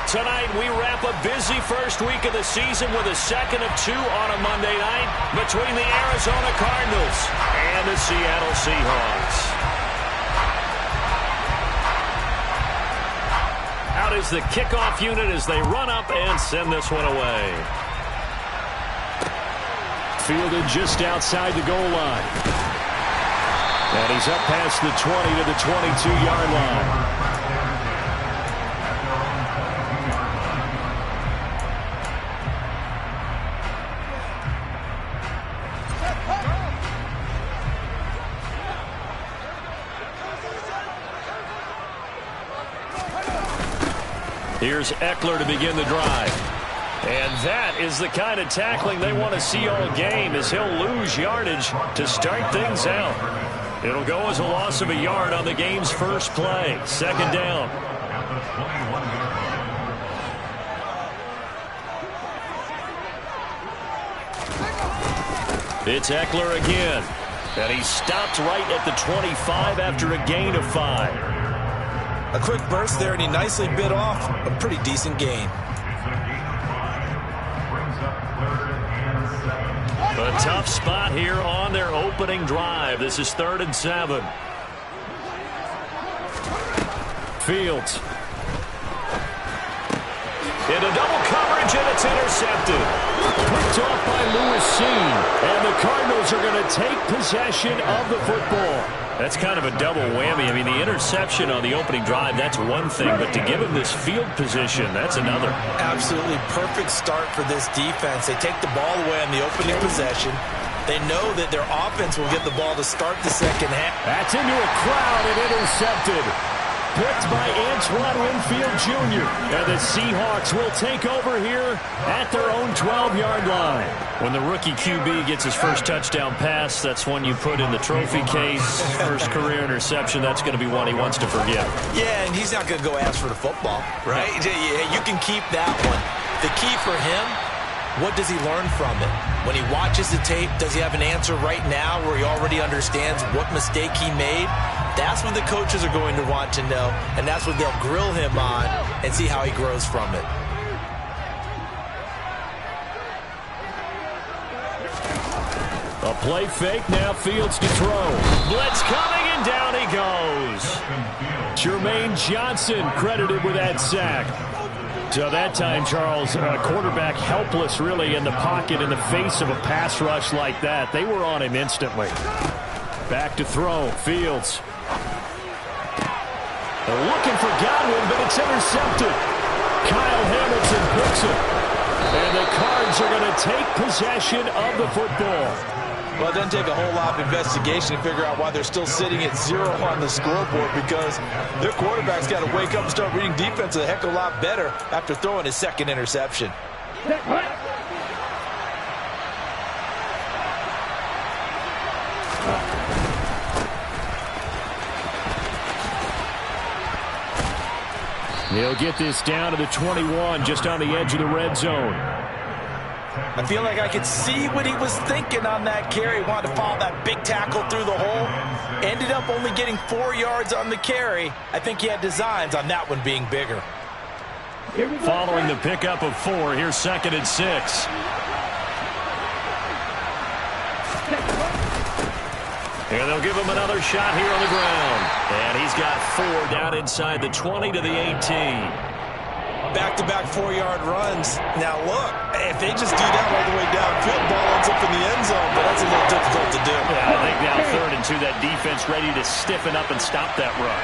Tonight, we wrap a busy first week of the season with a second of two on a Monday night between the Arizona Cardinals and the Seattle Seahawks. Out is the kickoff unit as they run up and send this one away. Fielded just outside the goal line. And he's up past the 20 to the 22-yard line. Here's Ekeler to begin the drive. And that is the kind of tackling they want to see all game, as he'll lose yardage to start things out. It'll go as a loss of a yard on the game's first play. Second down. It's Ekeler again. And he stopped right at the 25 after a gain of 5. A quick burst there, and he nicely bit off a pretty decent gain. A tough spot here on their opening drive. This is 3rd and 7. Fields. Into double coverage, and it's intercepted. Picked off by Lewis Cine. And the Cardinals are going to take possession of the football. That's kind of a double whammy. I mean, the interception on the opening drive, that's one thing. But to give him this field position, that's another. Absolutely perfect start for this defense. They take the ball away on the opening possession. They know that their offense will get the ball to start the second half. That's into a crowd and intercepted. Picked by Antoine Winfield Jr. And the Seahawks will take over here at their own 12-yard line. When the rookie QB gets his first touchdown pass, that's one you put in the trophy case. First career interception, that's going to be one he wants to forget. Yeah, and he's not going to go ask for the football, right? Yeah, you can keep that one. The key for him, what does he learn from it? When he watches the tape, does he have an answer right now where he already understands what mistake he made? That's what the coaches are going to want to know, and that's what they'll grill him on and see how he grows from it. A play fake, now Fields to throw. Blitz coming, and down he goes. Jermaine Johnson credited with that sack. So that time, Charles, quarterback helpless really in the pocket in the face of a pass rush like that. They were on him instantly. Back to throw, Fields. They're looking for Godwin, but it's intercepted. Kyle Hamilton picks it. And the Cards are going to take possession of the football. Well, it doesn't take a whole lot of investigation to figure out why they're still sitting at 0 on the scoreboard, because their quarterback's got to wake up and start reading defense a heck of a lot better after throwing his second interception. He'll get this down to the 21, just on the edge of the red zone. I feel like I could see what he was thinking on that carry. Wanted to follow that big tackle through the hole. Ended up only getting 4 yards on the carry. I think he had designs on that one being bigger. Following the pickup of 4, here's 2nd and 6. And they'll give him another shot here on the ground. And he's got 4 down inside the 20 to the 18. Back-to-back 4-yard runs. Now, look, if they just do that all the way downfield, ball ends up in the end zone, but that's a little difficult to do. Yeah, I think now 3rd and 2, that defense ready to stiffen up and stop that run.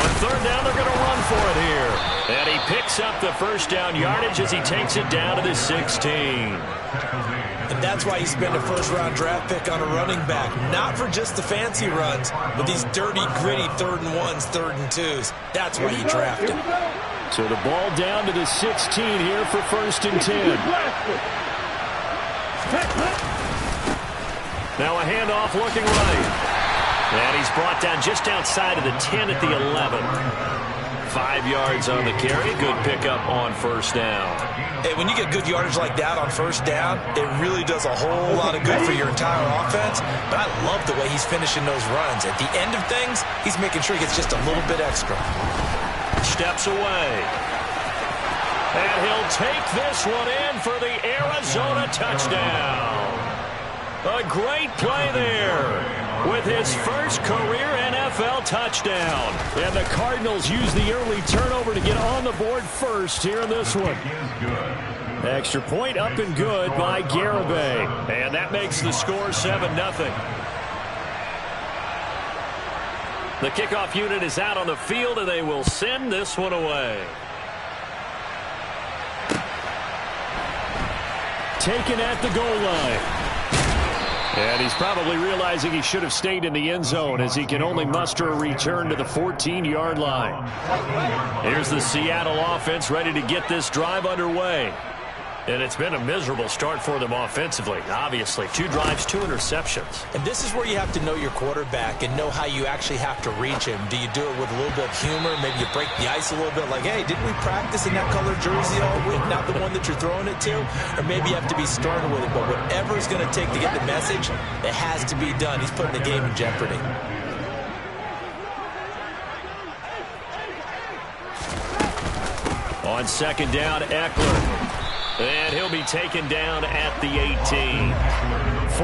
On 3rd down, they're going to run for it here. And he picks up the first down yardage as he takes it down to the 16. And that's why you spend a first-round draft pick on a running back. Not for just the fancy runs, but these dirty, gritty 3rd and 1s, 3rd and 2s. That's why you draft him. So the ball down to the 16 here for 1st and 10. Now a handoff looking right. And he's brought down just outside of the 10 at the 11. 5 yards on the carry. Good pickup on 1st down. Hey, when you get good yardage like that on 1st down, it really does a whole lot of good for your entire offense. But I love the way he's finishing those runs. At the end of things, he's making sure he gets just a little bit extra. steps away. And he'll take this one in for the Arizona touchdown. A great play there with his first career NFL touchdown. And the Cardinals use the early turnover to get on the board first here in this one. Extra point up and good by Garibay. And that makes the score 7-0. The kickoff unit is out on the field, and they will send this one away. Taken at the goal line. And he's probably realizing he should have stayed in the end zone as he can only muster a return to the 14-yard line. Here's the Seattle offense ready to get this drive underway. And it's been a miserable start for them offensively. Obviously, 2 drives, 2 interceptions. And this is where you have to know your quarterback and know how you actually have to reach him. Do you do it with a little bit of humor? Maybe you break the ice a little bit like, hey, didn't we practice in that color jersey all week? Not the one that you're throwing it to? Or maybe you have to be stern with it. But whatever it's going to take to get the message, it has to be done. He's putting the game in jeopardy. On second down, Eckler. And he'll be taken down at the 18.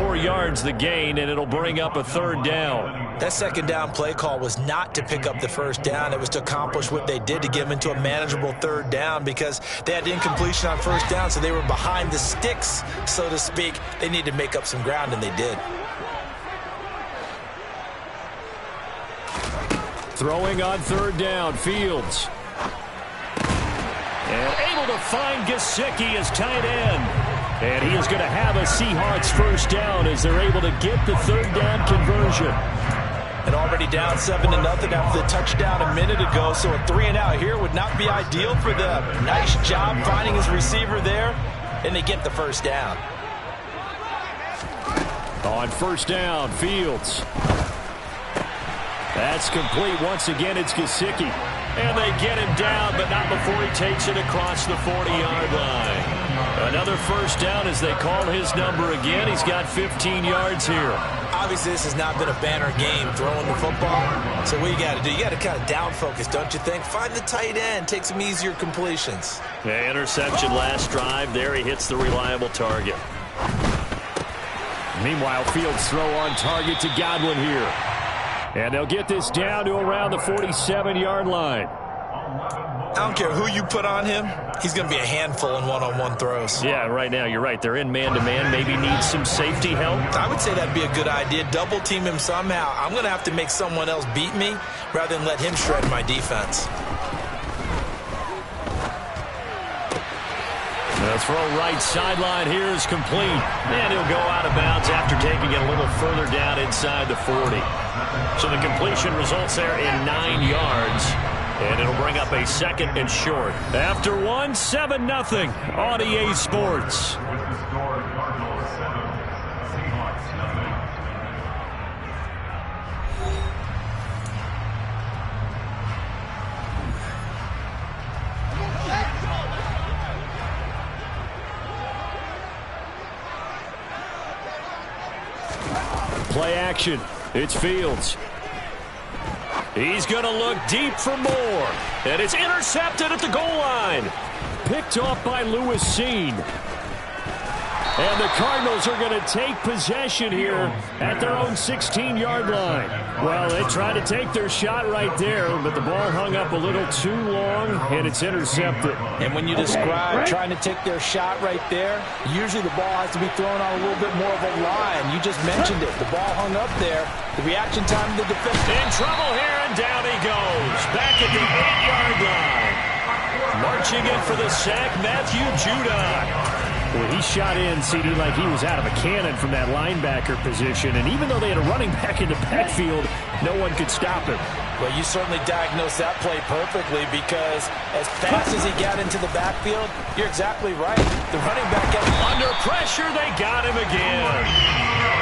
4 yards the gain, and it'll bring up a third down. That second down play call was not to pick up the first down. It was to accomplish what they did to get them into a manageable third down because they had incompletion on first down, so they were behind the sticks, so to speak. They needed to make up some ground, and they did. Throwing on third down, Fields. And able to find Gesicki as tight end. And he is going to have a Seahawks first down as they're able to get the third down conversion. And already down 7-0 after the touchdown a minute ago, so a 3-and-out here would not be ideal for them. Nice job finding his receiver there, and they get the first down. On first down, Fields. That's complete. Once again, it's Gesicki. And they get him down, but not before he takes it across the 40-yard line. Another first down as they call his number again. He's got 15 yards here. Obviously, this has not been a banner game throwing the football. So what you got to do, you got to kind of down focus, don't you think? Find the tight end, take some easier completions. The interception last drive. There he hits the reliable target. Meanwhile, Fields throw on target to Godwin here. And they'll get this down to around the 47-yard line. I don't care who you put on him. He's going to be a handful in one-on-one throws. Yeah, right now you're right. They're in man-to-man. Maybe needs some safety help. I would say that'd be a good idea. Double team him somehow. I'm going to have to make someone else beat me rather than let him shred my defense. The throw right sideline here is complete. And he'll go out of bounds after taking it a little further down inside the 40. So the completion results there in 9 yards. And it'll bring up a second and short. After 7-0 on EA Sports. Play action. It's Fields. He's going to look deep for more. And it's intercepted at the goal line. Picked off by Lewis Cine. And the Cardinals are going to take possession here at their own 16-yard line. Well, they tried to take their shot right there, but the ball hung up a little too long, and it's intercepted. And when you describe trying to take their shot right there, usually the ball has to be thrown on a little bit more of a line. You just mentioned it. The ball hung up there. The reaction time of the defense. In trouble here, and down he goes. Back at the 8-yard line. Marching in for the sack, Matthew Judon. Well, he shot in, CD, like he was out of a cannon from that linebacker position. And even though they had a running back in the backfield, no one could stop him. Well, you certainly diagnosed that play perfectly because as fast as he got into the backfield, you're exactly right. The running back got under pressure. They got him again.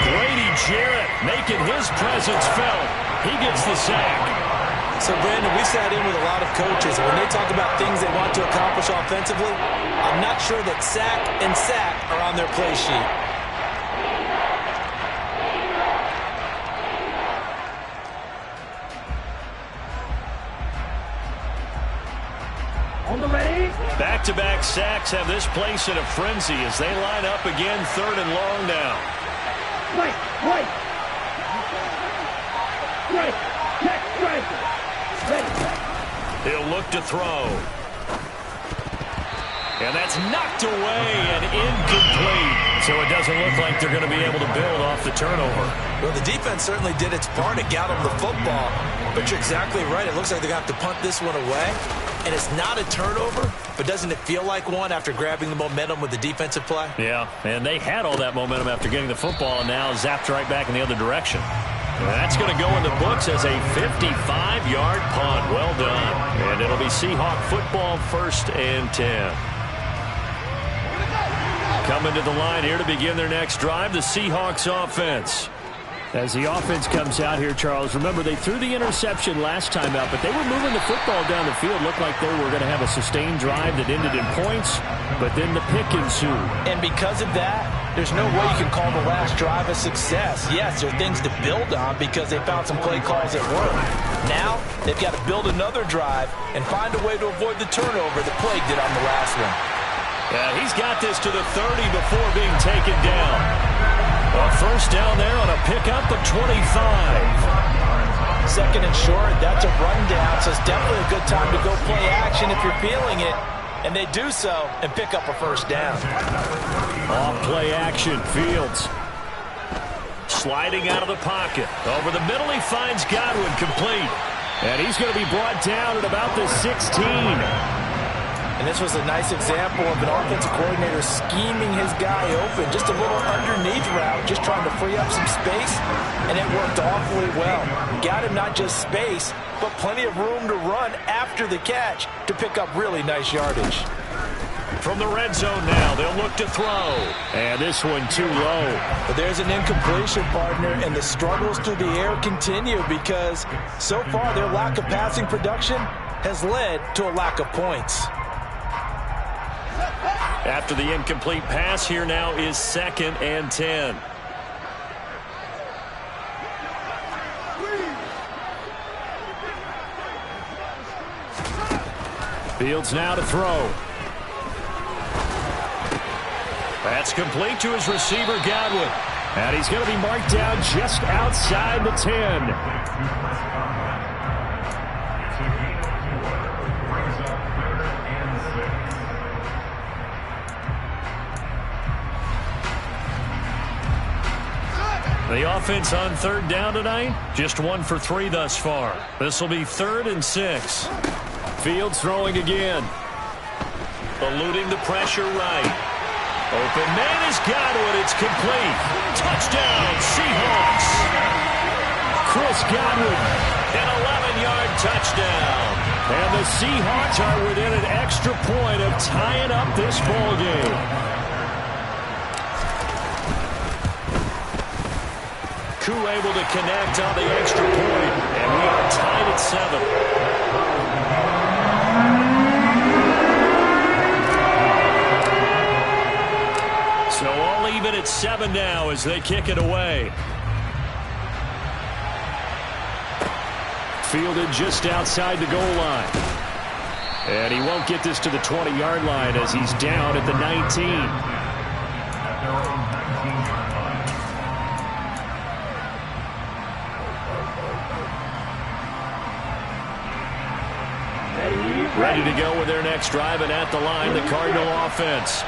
Grady Jarrett making his presence felt. He gets the sack. So, Brandon, we sat in with a lot of coaches. When they talk about things they want to accomplish offensively, I'm not sure that sack and sack are on their play sheet. Back-to-back sacks have this place in a frenzy as they line up again, 3rd and long now. He'll look to throw. And that's knocked away and incomplete. So it doesn't look like they're going to be able to build off the turnover. Well, the defense certainly did its part to get them the football. But you're exactly right. It looks like they're going to have to punt this one away. And it's not a turnover, but doesn't it feel like one after grabbing the momentum with the defensive play? Yeah, and they had all that momentum after getting the football and now zapped right back in the other direction. And that's going to go in the books as a 55-yard punt. Well done. And it'll be Seahawk football, 1st and 10. Coming to the line here to begin their next drive, the Seahawks offense. As the offense comes out here, Charles, remember they threw the interception last time out, but they were moving the football down the field. Looked like they were going to have a sustained drive that ended in points, but then the pick ensued. And because of that, there's no way you can call the last drive a success. Yes, there are things to build on because they found some play calls that work. Now, they've got to build another drive and find a way to avoid the turnover that plagued it on the last one. Yeah, he's got this to the 30 before being taken down. A first down there on a pickup of 25. 2nd and short, that's a rundown, so it's definitely a good time to go play action if you're feeling it. And they do so and pick up a first down. Off play action, Fields. Sliding out of the pocket. Over the middle, he finds Godwin complete. And he's going to be brought down at about the 16. And this was a nice example of an offensive coordinator scheming his guy open. Just a little underneath route, just trying to free up some space, and it worked awfully well. Got him not just space, but plenty of room to run after the catch to pick up really nice yardage. From the red zone now, they'll look to throw. And this one too low. But there's an incompletion, partner, and the struggles through the air continue because so far their lack of passing production has led to a lack of points. After the incomplete pass, here now is 2nd and 10. Fields now to throw. That's complete to his receiver, Godwin. And he's going to be marked down just outside the 10. The offense on 3rd down tonight, just 1 for 3 thus far. This will be 3rd and 6. Fields throwing again. Eluding the pressure right. Open man is Godwin. It's complete. Touchdown, Seahawks. Chris Godwin, an 11-yard touchdown. And the Seahawks are within an extra point of tying up this ball game. Koo able to connect on the extra point, and we are tied at 7. So all even at 7 now as they kick it away. Fielded just outside the goal line. And he won't get this to the 20-yard line as he's down at the 19. Ready to go with their next drive, and at the line, the Cardinal offense.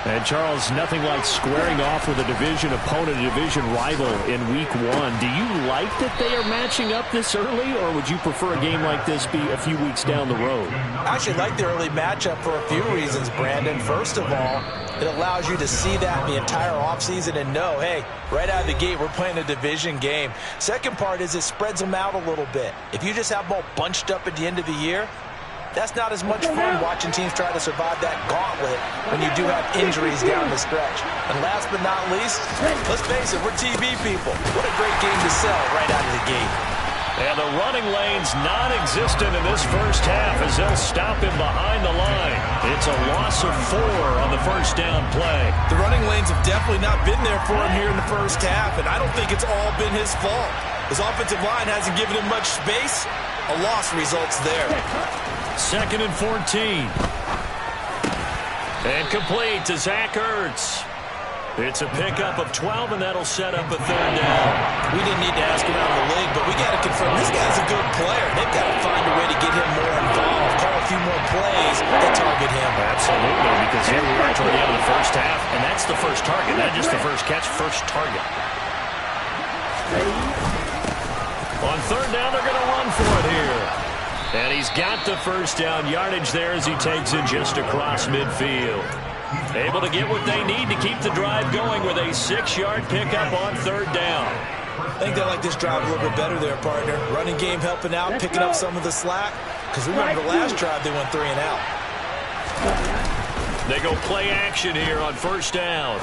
And, Charles, nothing like squaring off with a division opponent, a division rival in Week 1. Do you like that they are matching up this early, or would you prefer a game like this be a few weeks down the road? I actually like the early matchup for a few reasons, Brandon. First of all, it allows you to see that in the entire offseason and know, hey, right out of the gate, we're playing a division game. Second part is it spreads them out a little bit. If you just have them all bunched up at the end of the year, that's not as much fun watching teams try to survive that gauntlet when you do have injuries down the stretch. And last but not least, let's face it, we're TV people. What a great game to sell right out of the gate. And the running lane's non-existent in this first half as they'll stop him behind the line. It's a loss of 4 on the first down play. The running lanes have definitely not been there for him here in the first half, and I don't think it's all been his fault. His offensive line hasn't given him much space. A loss results there. 2nd and 14. And complete to Zach Ertz. It's a pickup of 12, and that'll set up a 3rd down. We didn't need to ask around the league, but we got to confirm this guy's a good player. They've got to find a way to get him more involved, call a few more plays that target him. Absolutely, because here we are toward the end of the first half, and that's the first target, not just the first catch, first target. On 3rd down, they're going to run for it here. And he's got the first down yardage there as he takes it just across midfield. Able to get what they need to keep the drive going with a 6-yard pickup on 3rd down. I think they like this drive a little bit better there, partner. Running game helping out, picking up some of the slack. Because remember the last drive they went 3 and out. They go play action here on 1st down.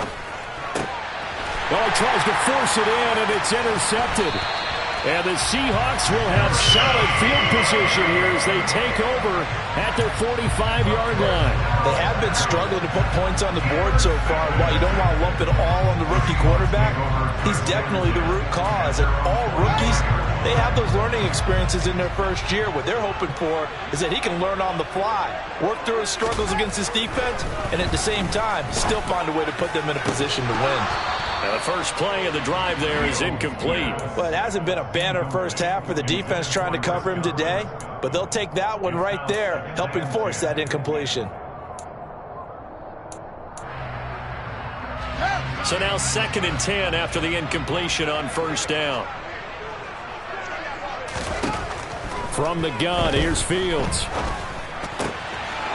Well, he tries to force it in, and it's intercepted. And the Seahawks will have solid field position here as they take over at their 45-yard line. They have been struggling to put points on the board so far. While you don't want to lump it all on the rookie quarterback, he's definitely the root cause. And all rookies, they have those learning experiences in their first year. What they're hoping for is that he can learn on the fly, work through his struggles against his defense, and at the same time, still find a way to put them in a position to win. And the first play of the drive there is incomplete. Well, it hasn't been a banner first half for the defense trying to cover him today, but they'll take that one right there, helping force that incompletion. So now 2nd and 10 after the incompletion on 1st down. From the gun, here's Fields.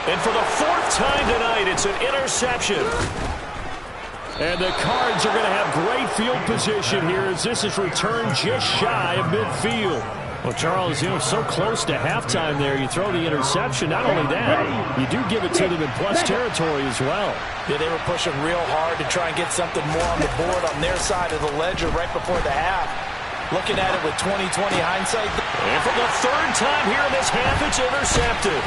And for the 4th time tonight, it's an interception. And the Cards are going to have great field position here as this is returned just shy of midfield. Well, Charles, so close to halftime there, you throw the interception. Not only that, you do give it to them in plus territory as well. Yeah, they were pushing real hard to try and get something more on the board on their side of the ledger right before the half. Looking at it with 20/20 hindsight. And for the 3rd time here in this half, it's intercepted.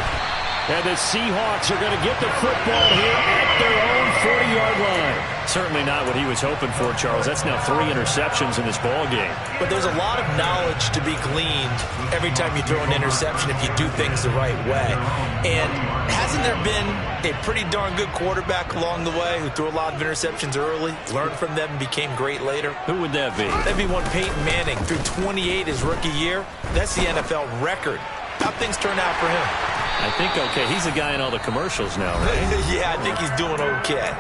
And the Seahawks are going to get the football here at their own 40-yard line. Certainly not what he was hoping for, Charles. That's now 3 interceptions in this ball game. But there's a lot of knowledge to be gleaned every time you throw an interception if you do things the right way. And hasn't there been a pretty darn good quarterback along the way who threw a lot of interceptions early, learned from them, and became great later? Who would that be? That'd be one Peyton Manning. Threw 28 his rookie year. That's the NFL record. How'd things turn out for him? I think okay. He's the guy in all the commercials now, right? Yeah, I think he's doing okay.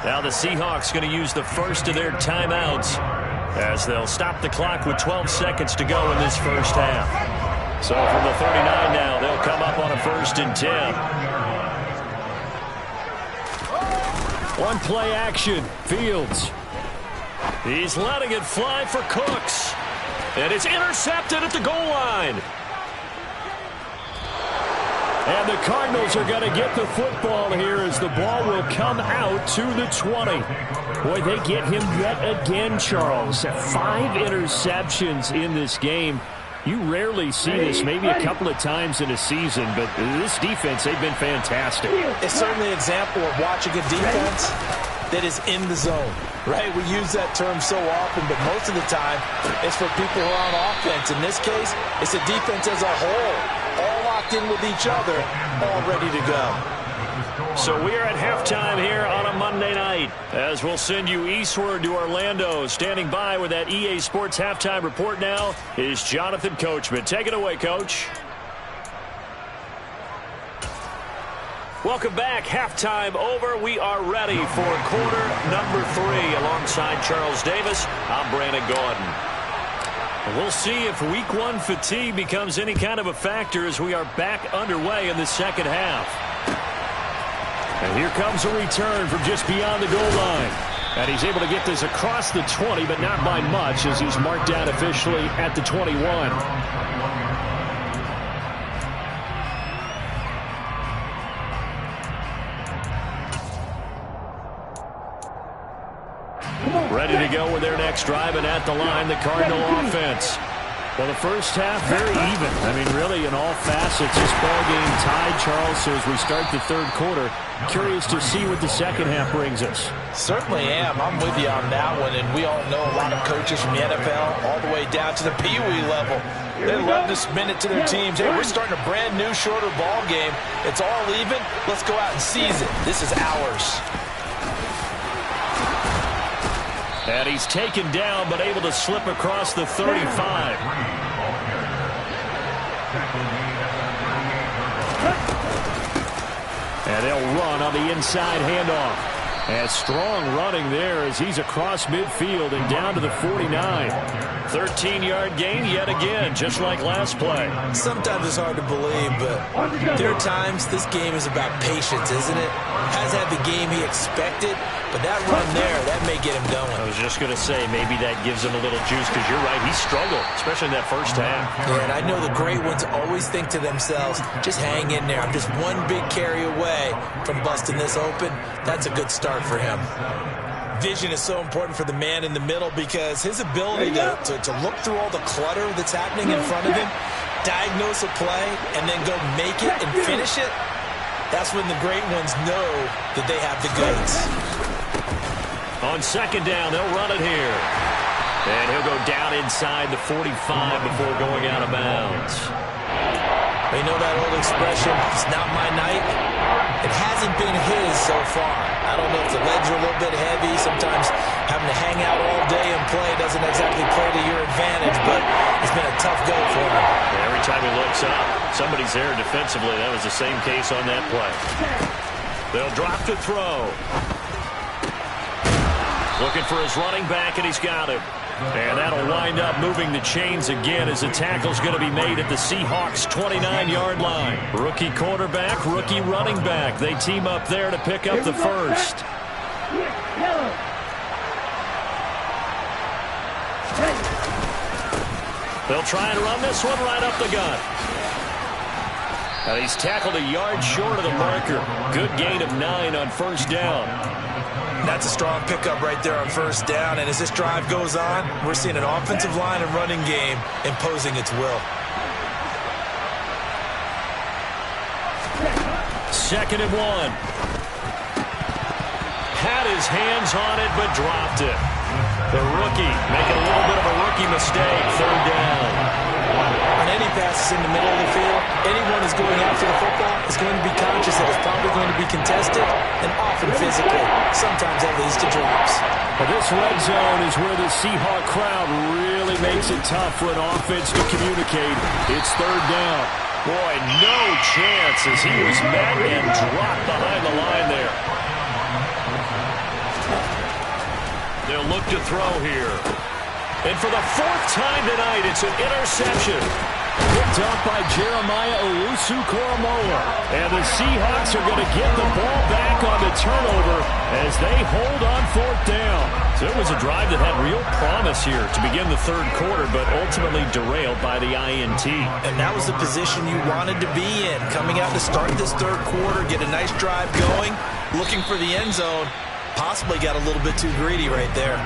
Now the Seahawks going to use the first of their timeouts as they'll stop the clock with 12 seconds to go in this first half. So from the 39 now, they'll come up on a 1st and 10. One play action. Fields. He's letting it fly for Cooks. And it's intercepted at the goal line. And the Cardinals are going to get the football here as the ball will come out to the 20. Boy, they get him yet again, Charles. 5 interceptions in this game. You rarely see this, maybe a couple of times in a season, but this defense, they've been fantastic. It's certainly an example of watching a defense that is in the zone, right? We use that term so often, but most of the time, it's for people who are on offense. In this case, it's a defense as a whole, all locked in with each other, all ready to go. So we are at halftime here on a Monday night as we'll send you eastward to Orlando. Standing by with that EA Sports halftime report now is Jonathan Coachman. Take it away, Coach. Welcome back. Halftime over. We are ready for quarter number 3 alongside Charles Davis. I'm Brandon Gaudin. We'll see if week 1 fatigue becomes any kind of a factor as we are back underway in the second half. And here comes a return from just beyond the goal line. And he's able to get this across the 20, but not by much as he's marked down officially at the 21. Ready to go with their next drive, and at the line, the Cardinal offense. Well, the first half, very even. I mean, really, in all facets, this ball game tied, Charles. So as we start the third quarter, curious to see what the second half brings us. Certainly am. I'm with you on that one. And we all know a lot of coaches from the NFL all the way down to the Pee Wee level They love to spin it to their teams. Hey, we're starting a brand new, shorter ball game. It's all even. Let's go out and seize it. This is ours. And he's taken down, but able to slip across the 35. And they'll run on the inside handoff. And strong running there as he's across midfield and down to the 49. 13-yard gain yet again, just like last play. Sometimes it's hard to believe, but there are times this game is about patience, isn't it? Hasn't had the game he expected, but that run there, that may get him going. I was just going to say, maybe that gives him a little juice, because you're right, he struggled, especially in that first half. Yeah, and I know the great ones always think to themselves, just hang in there. I'm just one big carry away from busting this open. That's a good start for him. Vision is so important for the man in the middle because his ability to look through all the clutter that's happening in front of him, diagnose a play, and then go make it and finish it, that's when the great ones know that they have the goods. On second down, they'll run it here. And he'll go down inside the 45 before going out of bounds. You know that old expression, it's not my night? It hasn't been his so far. I don't know if the legs are a little bit heavy. Sometimes having to hang out all day and play doesn't exactly play to your advantage, but it's been a tough go for him. Every time he looks up, somebody's there defensively. That was the same case on that play. They'll drop to throw. Looking for his running back, and he's got him. And that'll wind up moving the chains again as the tackle's going to be made at the Seahawks' 29-yard line. Rookie quarterback, rookie running back. They team up there to pick up the first. They'll try and run this one right up the gut. And he's tackled a yard short of the marker. Good gain of 9 on first down. That's a strong pickup right there on first down. And as this drive goes on, we're seeing an offensive line and running game imposing its will. Second and 1. Had his hands on it, but dropped it. The rookie making a little bit of a rookie mistake. Third down. On any passes in the middle of the field, anyone who's going after the football is going to be conscious that it's probably going to be contested and often physically. Sometimes that leads to drops. Well, this red zone is where the Seahawk crowd really makes it tough for an offense to communicate. It's third down. Boy, no chance as he was met and dropped behind the line there. They'll look to throw here. And for the fourth time tonight, it's an interception. Picked up by Jeremiah Owusu-Koramoah. And the Seahawks are going to get the ball back on the turnover as they hold on fourth down. So it was a drive that had real promise here to begin the third quarter, but ultimately derailed by the INT. And that was the position you wanted to be in. Coming out to start this third quarter, get a nice drive going, looking for the end zone. Possibly got a little bit too greedy right there.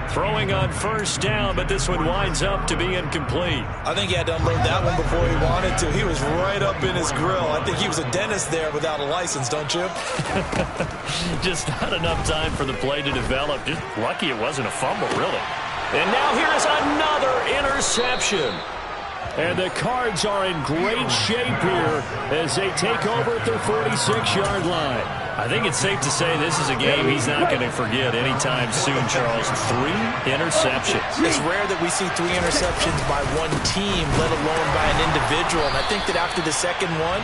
Throwing on first down, but this one winds up to be incomplete. I think he had to unload that one before he wanted to. He was right up in his grill. I think he was a dentist there without a license, don't you? Just not enough time for the play to develop. Just lucky it wasn't a fumble, really. And now here's another interception. And the Cards are in great shape here as they take over at their 46-yard line. I think it's safe to say this is a game he's not going to forget anytime soon, Charles. 3 interceptions. It's rare that we see 3 interceptions by one team, let alone by an individual. And I think that after the second one,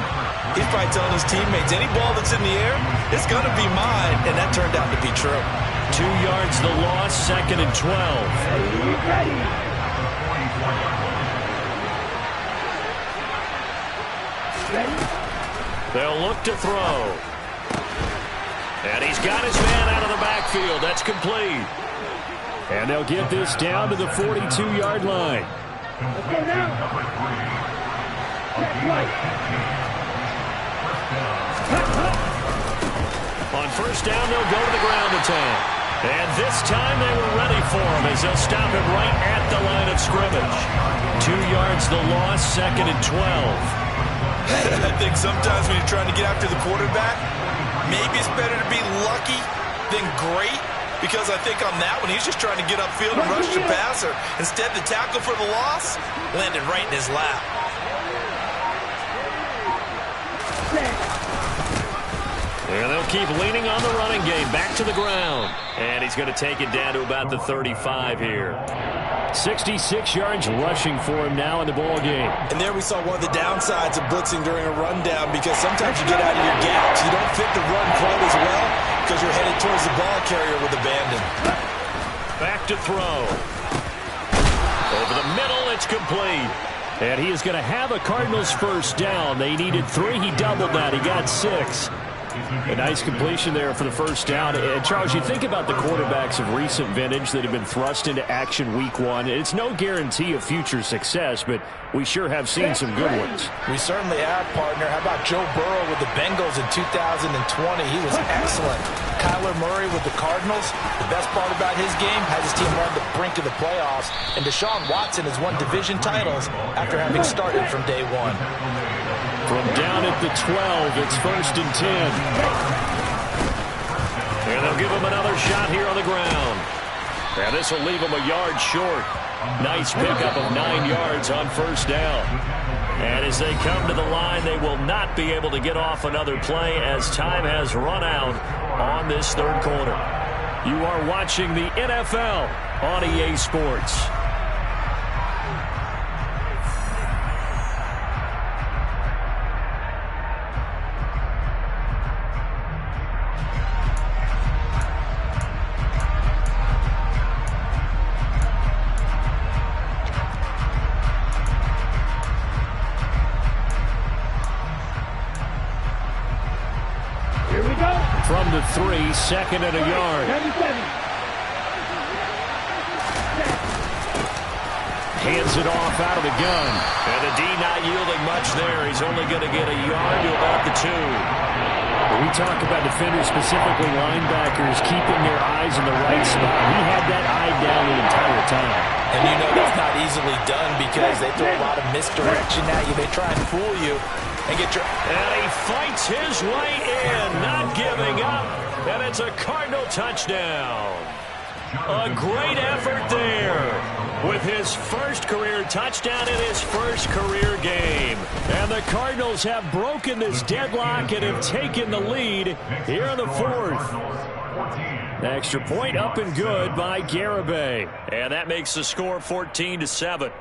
he's probably telling his teammates, any ball that's in the air, it's going to be mine. And that turned out to be true. 2 yards the loss, second and 12. They'll look to throw. And he's got his man out of the backfield. That's complete. And they'll get this down to the 42-yard line. On first down, they'll go to the ground attack. And this time they were ready for him as they'll stop him right at the line of scrimmage. 2 yards the loss, second and 12. I think sometimes when you're trying to get after the quarterback, maybe it's better to be lucky than great. because I think on that one, he's just trying to get upfield and rush the passer. Instead, the tackle for the loss landed right in his lap. And they'll keep leaning on the running game. Back to the ground. And he's going to take it down to about the 35 here. 66 yards rushing for him now in the ball game. And there we saw one of the downsides of blitzing during a rundown, because sometimes you get out of your gaps. You don't fit the run quite as well because you're headed towards the ball carrier with abandon. Back to throw. Over the middle, it's complete. And he is going to have a Cardinals first down. They needed 3. He doubled that. He got 6. A nice completion there for the first down. And Charles, you think about the quarterbacks of recent vintage that have been thrust into action week 1. It's no guarantee of future success, but we sure have seen some good ones. We certainly have, partner. How about Joe Burrow with the Bengals in 2020? He was excellent. Kyler Murray with the Cardinals. The best part about his game, has his team on the brink of the playoffs. And Deshaun Watson has won division titles after having started from day 1. From down at the 12, it's 1st and 10. And they'll give him another shot here on the ground. And this will leave him a yard short. Nice pickup of 9 yards on first down. And as they come to the line, they will not be able to get off another play as time has run out on this third quarter. You are watching the NFL on EA Sports. From the 3, 2nd and a yard. Hands it off out of the gun. And the D not yielding much there. He's only going to get a yard to about the 2. When we talk about defenders, specifically linebackers, keeping their eyes in the right spot, he had that eye down the entire time. And you know that's not easily done because they throw a lot of misdirection at you. They try and fool you. And he fights his way in, not giving up, and it's a Cardinal touchdown. A great effort there with his first career touchdown in his first career game. And the Cardinals have broken this deadlock and have taken the lead here in the 4th. Extra point up and good by Garibay. And that makes the score 14-7.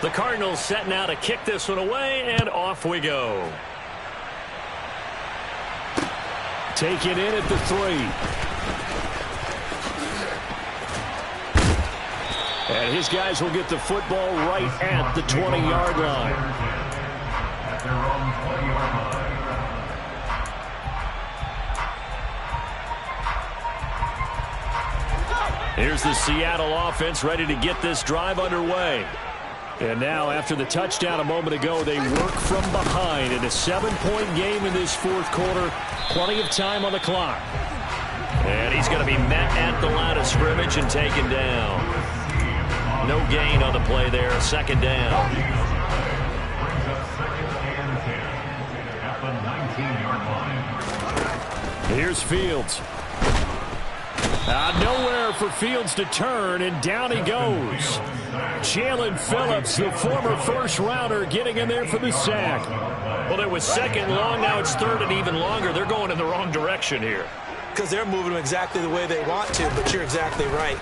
The Cardinals set now to kick this one away, and off we go. Take it in at the 3. And his guys will get the football right at the 20-yard line. Here's the Seattle offense ready to get this drive underway. And now, after the touchdown a moment ago, they work from behind in a 7-point game in this 4th quarter. Plenty of time on the clock. And he's going to be met at the line of scrimmage and taken down. No gain on the play there. 2nd down. Here's Fields. Nowhere for Fields to turn, and down he goes. Jalen Phillips, the former first-rounder, getting in there for the sack. Well, it was 2nd long, now it's 3rd and even longer. They're going in the wrong direction here. Because they're moving them exactly the way they want to, but you're exactly right.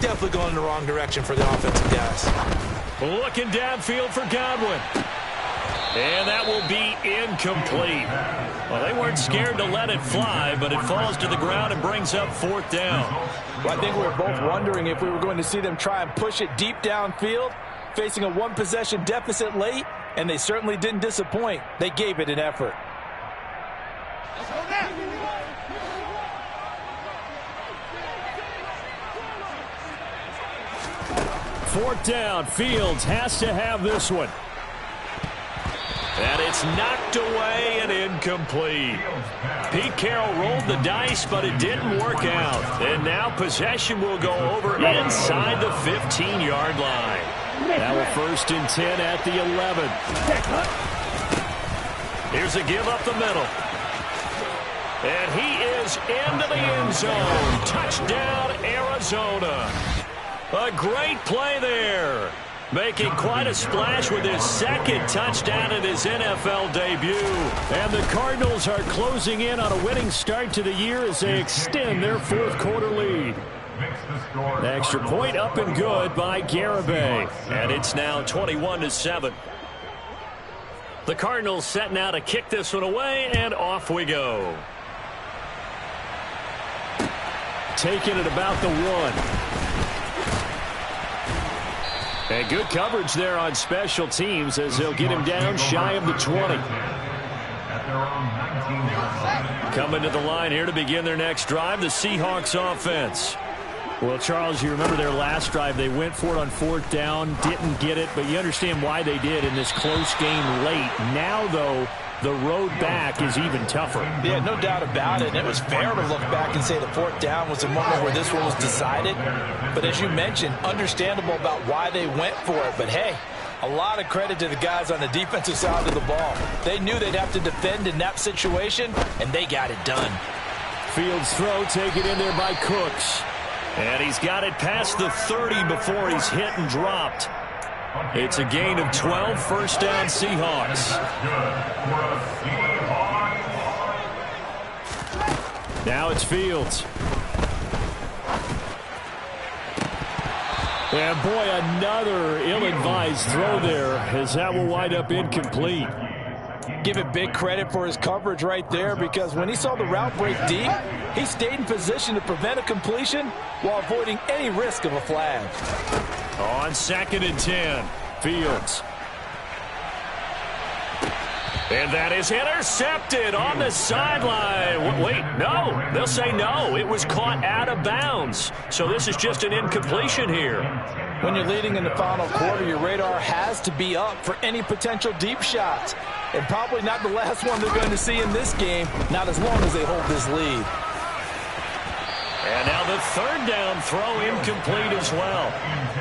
Definitely going in the wrong direction for the offensive guys. Looking downfield for Godwin. And that will be incomplete. Well, they weren't scared to let it fly, but it falls to the ground and brings up 4th down. Well, I think we were both wondering if we were going to see them try and push it deep downfield, facing a 1-possession deficit late, and they certainly didn't disappoint. They gave it an effort. Fourth down. Fields has to have this one. And it's knocked away and incomplete. Pete Carroll rolled the dice, but it didn't work out. And now possession will go over inside the 15-yard line. Now a 1st and 10 at the 11. Here's a give up the middle. And he is into the end zone. Touchdown, Arizona. A great play there. Making quite a splash with his 2nd touchdown in his NFL debut. And the Cardinals are closing in on a winning start to the year as they extend their 4th quarter lead. The extra point up and good by Garibay. And it's now 21-7. The Cardinals set now to kick this one away, and off we go. Taking it about the 1. And good coverage there on special teams as they'll get him down shy of the 20. Coming to the line here to begin their next drive, the Seahawks offense. Well, Charles, you remember their last drive. They went for it on 4th down, didn't get it, but you understand why they did in this close game late. Now, though, the road back is even tougher. Yeah, no doubt about it. And it was fair to look back and say the 4th down was the moment where this one was decided. But as you mentioned, understandable about why they went for it. But, hey, a lot of credit to the guys on the defensive side of the ball. They knew they'd have to defend in that situation, and they got it done. Fields throw taken in there by Cooks. And he's got it past the 30 before he's hit and dropped. It's a gain of 12, 1st down Seahawks. Now it's Fields. And boy, another ill-advised throw there as that will wind up incomplete. Give it big credit for his coverage right there, because when he saw the route break deep, he stayed in position to prevent a completion while avoiding any risk of a flag. On 2nd and 10, Fields. And that is intercepted on the sideline. Wait, no. They'll say no. It was caught out of bounds. So this is just an incompletion here. When you're leading in the final quarter, your radar has to be up for any potential deep shots. And probably not the last one they're going to see in this game, not as long as they hold this lead. And now the 3rd down throw incomplete as well.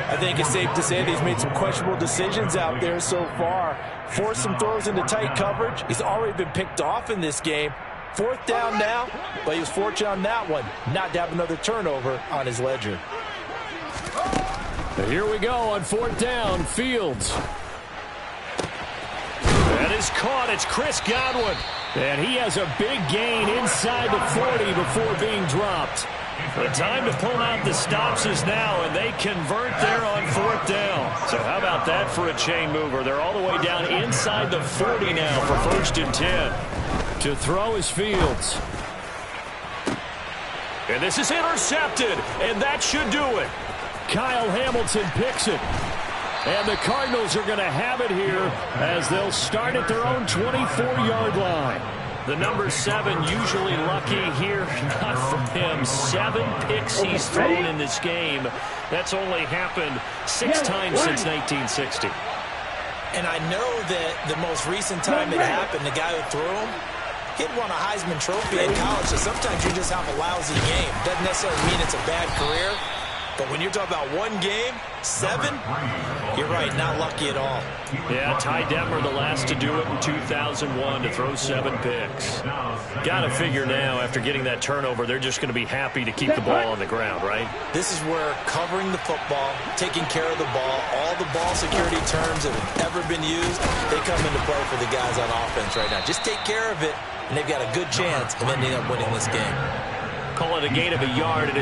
I think it's safe to say that he's made some questionable decisions out there so far. Forced some throws into tight coverage. He's already been picked off in this game. 4th down now, but he was fortunate on that one not to have another turnover on his ledger. Here we go on 4th down, Fields. That is caught. It's Chris Godwin. And he has a big gain inside the 40 before being dropped. The time to pull out the stops is now, and they convert there on 4th down. So how about that for a chain mover? They're all the way down inside the 40 now for 1st and 10. To throw is Fields. And this is intercepted, and that should do it. Kyle Hamilton picks it. And the Cardinals are going to have it here as they'll start at their own 24-yard line. The number 7 usually lucky here. Not for him. 7 picks he's thrown in this game. That's only happened 6 times since 1960. And I know that the most recent time it happened, the guy who threw him, he'd won a Heisman Trophy in college. So sometimes you just have a lousy game. Doesn't necessarily mean it's a bad career. But when you're talking about one game, 7, you're right, not lucky at all. Yeah, Ty Detmer, the last to do it in 2001, to throw 7 picks. Got to figure now, after getting that turnover, they're just going to be happy to keep the ball on the ground, right? This is where covering the football, taking care of the ball, all the ball security terms that have ever been used, they come into play for the guys on offense right now. Just take care of it, and they've got a good chance of ending up winning this game. Call it a gain of a yard.